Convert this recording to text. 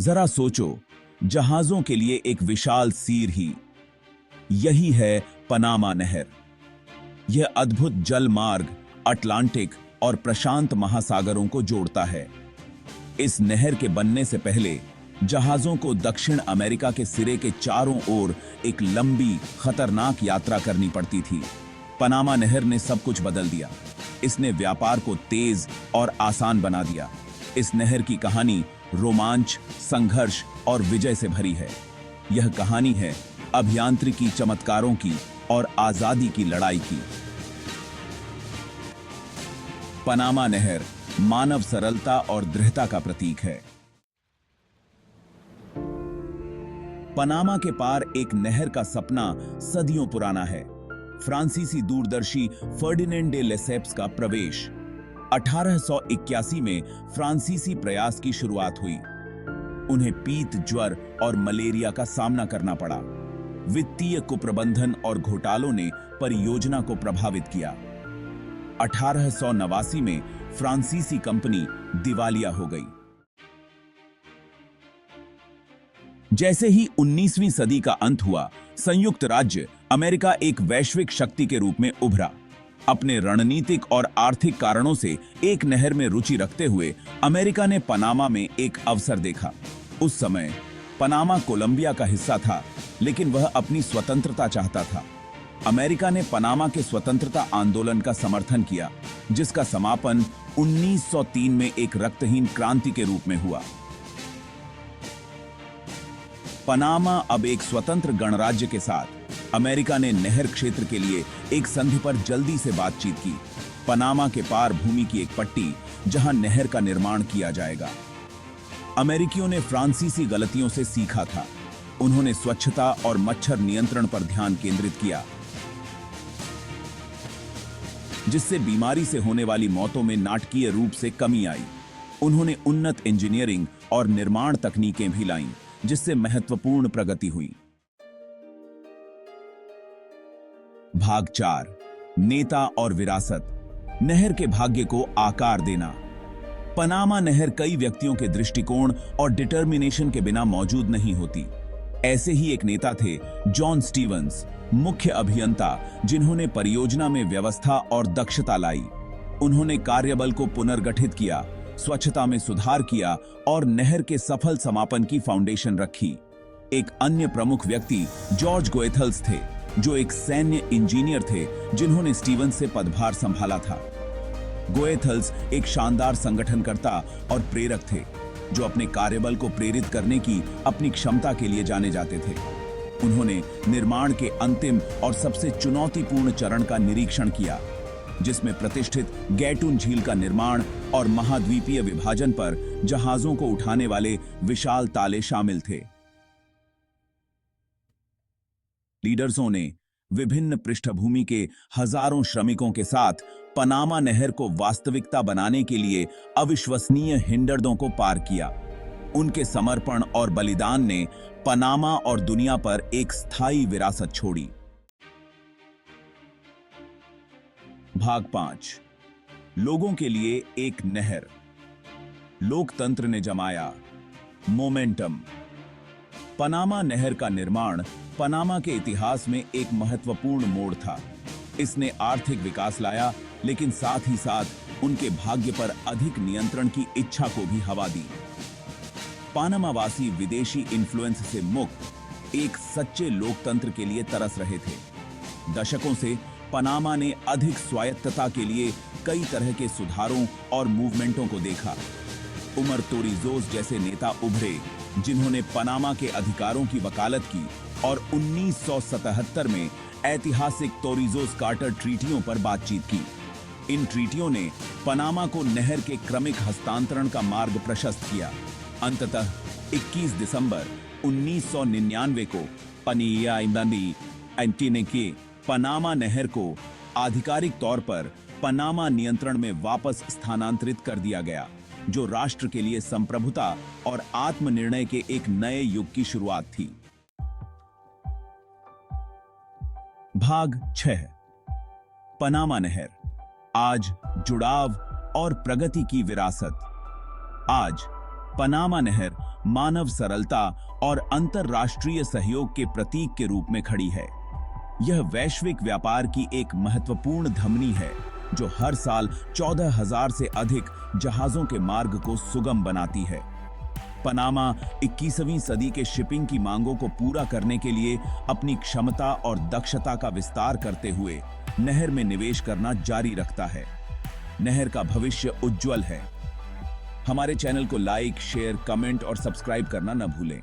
जरा सोचो, जहाजों के लिए एक विशाल सीर ही यही है पनामा नहर। यह अद्भुत जल मार्ग अटलांटिक और प्रशांत महासागरों को जोड़ता है। इस नहर के बनने से पहले जहाजों को दक्षिण अमेरिका के सिरे के चारों ओर एक लंबी खतरनाक यात्रा करनी पड़ती थी। पनामा नहर ने सब कुछ बदल दिया। इसने व्यापार को तेज और आसान बना दिया। इस नहर की कहानी रोमांच, संघर्ष और विजय से भरी है। यह कहानी है अभियांत्रिकी चमत्कारों की और आजादी की लड़ाई की। पनामा नहर मानव सरलता और दृढ़ता का प्रतीक है। पनामा के पार एक नहर का सपना सदियों पुराना है। फ्रांसीसी दूरदर्शी फर्डिनेंड डे लेसेप्स का प्रवेश 1881 में फ्रांसीसी प्रयास की शुरुआत हुई। उन्हें पीत, ज्वर और मलेरिया का सामना करना पड़ा। वित्तीय कुप्रबंधन और घोटालों ने परियोजना को प्रभावित किया। 1889 में फ्रांसीसी कंपनी दिवालिया हो गई। जैसे ही 19वीं सदी का अंत हुआ, संयुक्त राज्य अमेरिका एक वैश्विक शक्ति के रूप में उभरा। अपने रणनीतिक और आर्थिक कारणों से एक नहर में रुचि रखते हुए अमेरिका ने पनामा में एक अवसर देखा। उस समय पनामा कोलंबिया का हिस्सा था, लेकिन वह अपनी स्वतंत्रता चाहता था। अमेरिका ने पनामा के स्वतंत्रता आंदोलन का समर्थन किया, जिसका समापन 1903 में एक रक्तहीन क्रांति के रूप में हुआ। पनामा अब एक स्वतंत्र गणराज्य के साथ अमेरिका ने नहर क्षेत्र के लिए एक संधि पर जल्दी से बातचीत की। पनामा के पार भूमि की एक पट्टी जहां नहर का निर्माण किया जाएगा। अमेरिकियों ने फ्रांसीसी गलतियों से सीखा था। उन्होंने स्वच्छता और मच्छर नियंत्रण पर ध्यान केंद्रित किया, जिससे बीमारी से होने वाली मौतों में नाटकीय रूप से कमी आई। उन्होंने उन्नत इंजीनियरिंग और निर्माण तकनीकें भी लाईं, जिससे महत्वपूर्ण प्रगति हुई। भाग 4, नेता और विरासत। नहर के भाग्य को आकार देना। पनामा नहर कई व्यक्तियों के दृष्टिकोण और डिटर्मिनेशन के बिना मौजूद नहीं होती। ऐसे ही एक नेता थे जॉन स्टीवंस, मुख्य अभियंता, जिन्होंने परियोजना में व्यवस्था और दक्षता लाई। उन्होंने कार्यबल को पुनर्गठित किया, स्वच्छता में सुधार किया और नहर के सफल समापन की फाउंडेशन रखी। एक अन्य प्रमुख व्यक्ति जॉर्ज गोएथल्स थे, जो एक सैन्य इंजीनियर थे जिन्होंने स्टीवंस से पदभार संभाला था। गोएथल्स एक शानदार संगठनकर्ता और प्रेरक थे, जो अपने कार्यबल को प्रेरित करने की अपनी क्षमता के लिए जाने जाते थे। उन्होंने निर्माण के अंतिम और सबसे चुनौतीपूर्ण चरण का निरीक्षण किया, जिसमें प्रतिष्ठित गैटून झील का निर्माण और महाद्वीपीय विभाजन पर जहाजों को उठाने वाले विशाल ताले शामिल थे। लीडर्सों ने विभिन्न पृष्ठभूमि के हजारों श्रमिकों के साथ पनामा नहर को वास्तविकता बनाने के लिए अविश्वसनीय हिंडरदों को पार किया। उनके समर्पण और बलिदान ने पनामा और दुनिया पर एक स्थायी विरासत छोड़ी। भाग 5, लोगों के लिए एक नहर। लोकतंत्र ने जमाया मोमेंटम। पनामा नहर का निर्माण पनामा के इतिहास में एक महत्वपूर्ण मोड़ था। इसने आर्थिक विकास लाया, लेकिन साथ ही साथ उनके भाग्य पर अधिक नियंत्रण की इच्छा को भी हवा दी। पनामावासी विदेशी इन्फ्लुएंस से मुक्त एक सच्चे लोकतंत्र के लिए तरस रहे थे। दशकों से पनामा ने अधिक स्वायत्तता के लिए कई तरह के सुधारों और मूवमेंटों को देखा। उमर तोरिज़ोस जैसे नेता उभरे, जिन्होंने पनामा के अधिकारों की वकालत की और 1977 में ऐतिहासिक तोरिज़ोस कार्टर ट्रीटियों पर बातचीत की। इन ट्रीटियों ने पनामा को नहर के क्रमिक हस्तांतरण का मार्ग प्रशस्त किया। अंततः 21 दिसंबर 1999 को एंटीने के पनामा नहर को आधिकारिक तौर पर पनामा नियंत्रण में वापस स्थानांतरित कर दिया गया, जो राष्ट्र के लिए संप्रभुता और आत्मनिर्णय के एक नए युग की शुरुआत थी। भाग 6, पनामा नहर, आज जुड़ाव और प्रगति की विरासत। आज पनामा नहर मानव सरलता और अंतरराष्ट्रीय सहयोग के प्रतीक के रूप में खड़ी है। यह वैश्विक व्यापार की एक महत्वपूर्ण धमनी है जो हर साल 14,000 से अधिक जहाजों के मार्ग को सुगम बनाती है। पनामा 21वीं सदी के शिपिंग की मांगों को पूरा करने के लिए अपनी क्षमता और दक्षता का विस्तार करते हुए नहर में निवेश करना जारी रखता है। नहर का भविष्य उज्जवल है। हमारे चैनल को लाइक, शेयर, कमेंट और सब्सक्राइब करना न भूलें।